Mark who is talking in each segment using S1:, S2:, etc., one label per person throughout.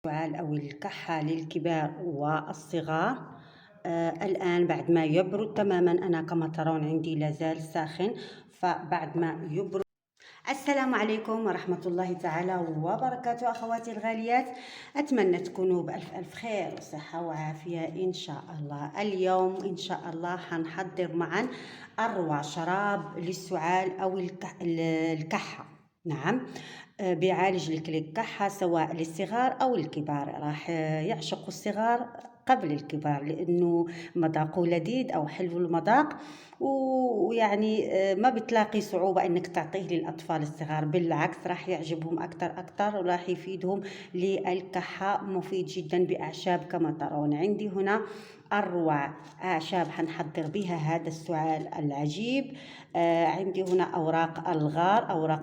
S1: السعال أو الكحة للكبار والصغار. الآن بعد ما يبرد تماما، أنا كما ترون عندي لازال ساخن، فبعد ما يبرد. السلام عليكم ورحمة الله تعالى وبركاته أخواتي الغاليات، أتمنى تكونوا بألف ألف خير وصحة وعافية إن شاء الله. اليوم إن شاء الله حنحضر معا أروع شراب للسعال أو الكحة. نعم، بيعالج لك الكحة سواء للصغار أو الكبار. راح يعشق الصغار قبل الكبار لأنه مذاقه لذيذ أو حلو المذاق، ويعني ما بتلاقي صعوبة انك تعطيه للاطفال الصغار، بالعكس راح يعجبهم اكثر وراح يفيدهم للكحة. مفيد جدا باعشاب كما ترون. عندي هنا اروع اعشاب حنحضر بها هذا السعال العجيب. عندي هنا اوراق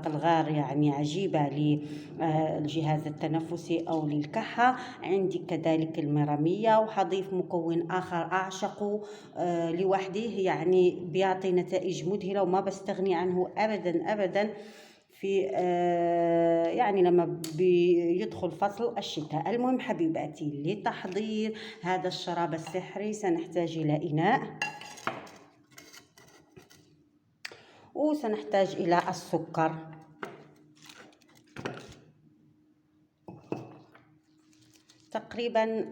S1: الغار يعني عجيبة للجهاز التنفسي او للكحة. عندي كذلك المرامية، وحضيف مكون اخر اعشقه لوحده، يعني بيعطي نتائج مذهلة وما بستغني عنه أبدا أبدا في يعني لما بيدخل فصل الشتاء. المهم حبيباتي، لتحضير هذا الشراب السحري سنحتاج إلى إناء، وسنحتاج إلى السكر. تقريبا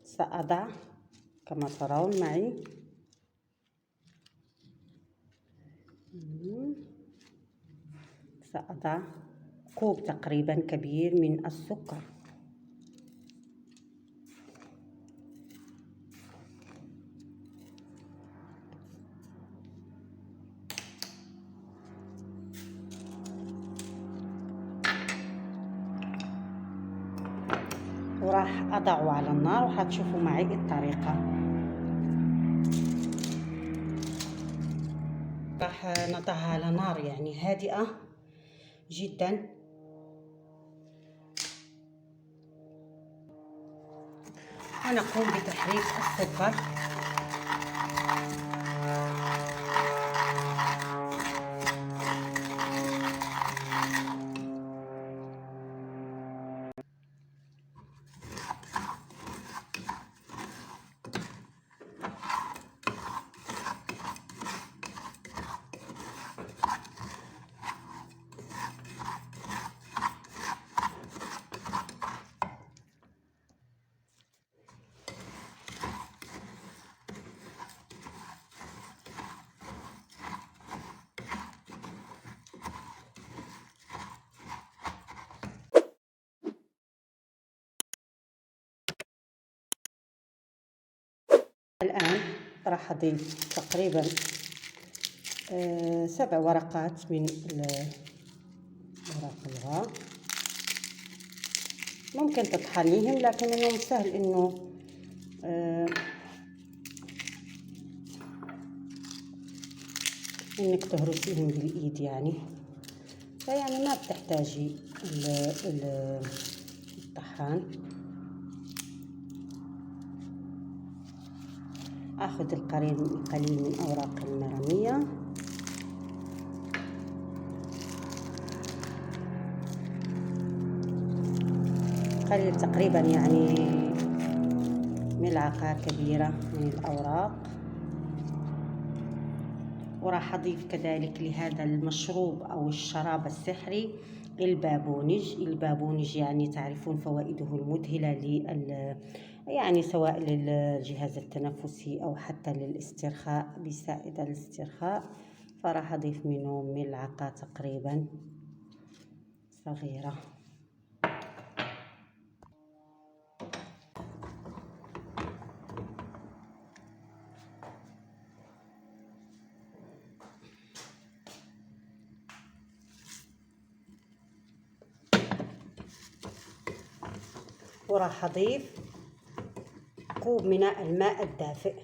S1: سأضع كما ترون معي سأضع كوب تقريبا كبير من السكر. وراح أضعه على النار وحتشوفوا معي الطريقة. راح نضعها على نار يعني هادئة جدا، ونقوم بتحريك السكر. الآن راح أضيف تقريبا 7 ورقات من ورق الغار. ممكن تطحنيهم، لكن اليوم سهل إنه إنك تهرسيهم بالإيد يعني، فيعني ما بتحتاجي الطحان. أخذ القليل من أوراق المرامية، قليل تقريبا يعني ملعقة كبيرة من الأوراق. وراح أضيف كذلك لهذا المشروب أو الشراب السحري البابونج يعني تعرفون فوائده المذهلة يعني سواء للجهاز التنفسي أو حتى للاسترخاء، بيساعد على الاسترخاء. فراح أضيف منه ملعقة تقريبا صغيرة. وراح أضيف كوب من الماء الدافئ.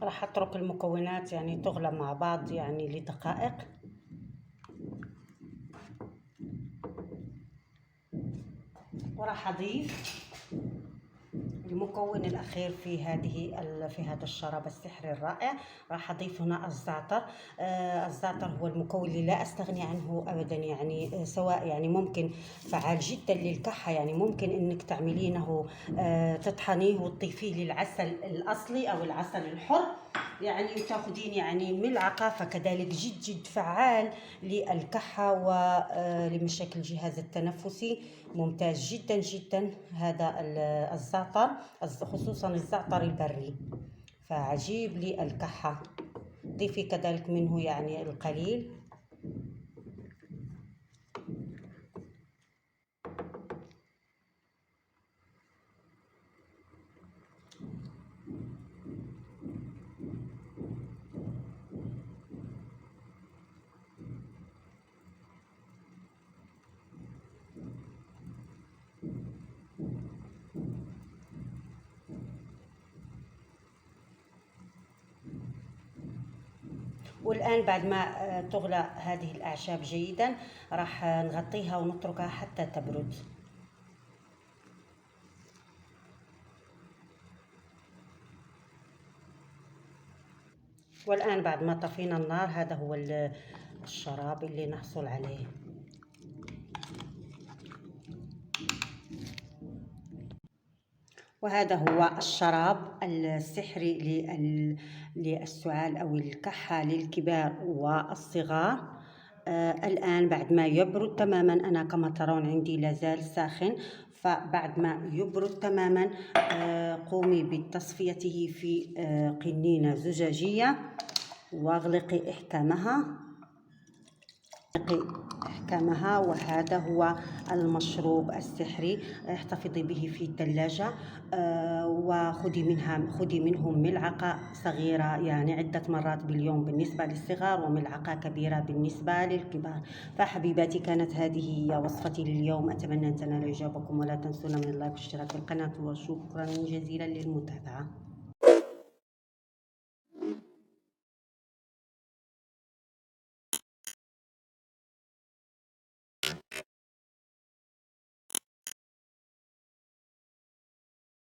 S1: راح اترك المكونات يعني تغلى مع بعض يعني لدقائق. وراح اضيف المكون الأخير في هذا الشراب السحري الرائع. راح أضيف هنا الزعتر. الزعتر هو المكون اللي لا أستغني عنه أبدا، يعني سواء يعني ممكن فعال جدا للكحة، يعني ممكن إنك تعملينه تطحنيه وتضيفيه للعسل الأصلي أو العسل الحر، يعني تاخذين يعني ملعقة، فكذلك جد فعال للكحة ولمشاكل الجهاز التنفسي. ممتاز جدا هذا الزعتر، خصوصا الزعتر البري، فعجيب للكحة. ضيفي كذلك منه يعني القليل. والآن بعد ما تغلى هذه الأعشاب جيدا راح نغطيها ونتركها حتى تبرد. والآن بعد ما طفينا النار، هذا هو الشراب اللي نحصل عليه. وهذا هو الشراب السحري للسعال أو الكحة للكبار والصغار. الآن بعد ما يبرد تماما، أنا كما ترون عندي لازال ساخن، فبعد ما يبرد تماما قومي بتصفيته في قنينة زجاجية واغلقي إحكامها. وهذا هو المشروب السحري، احتفظي به في الثلاجة، وخذي منه ملعقة صغيرة يعني عدة مرات باليوم بالنسبة للصغار، وملعقة كبيرة بالنسبة للكبار. فحبيباتي، كانت هذه هي وصفتي لليوم، أتمنى أن تنال إعجابكم، ولا تنسونا من اللايك والاشتراك في القناة، وشكرا جزيلا للمتابعة.